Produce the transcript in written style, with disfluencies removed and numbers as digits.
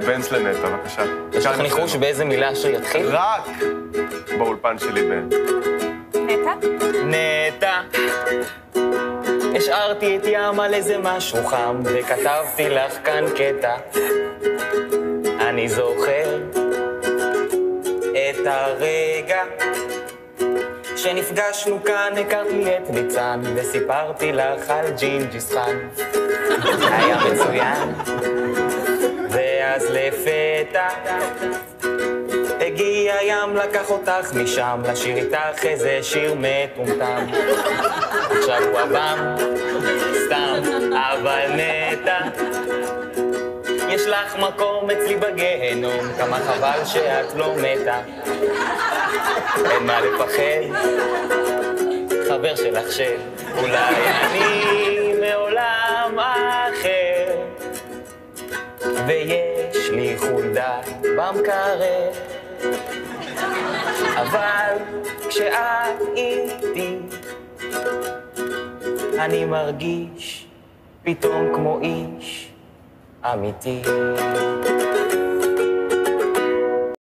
בנץ לנטע, בבקשה. יש לך ניחוש באיזה מילה השיר יתחיל? רק באולפן שלי נטע? נטע. השארתי את ים על איזה משהו חם, וכתבתי לך כאן קטע. אני זוכר את הרגע שנפגשנו כאן, הכרת לי את ניצן, וסיפרתי לך על ג'ינג'יס חאן. היה מצוין. ואז לפתע הגיע ים, לקח אותך משם, לשיר איתך איזה שיר מטומטם. עכשיו הוא הבם, סתם, אבל נטע, יש לך מקום אצלי בגהנום, כמה חבל שאת לא מתה. אין מה לפחד, חבר שלך שאולי אני מעולם אחר, ויש לי חולדה במקרר, אבל כשאת איתי אני מרגיש פתאום כמו איש אמיתי.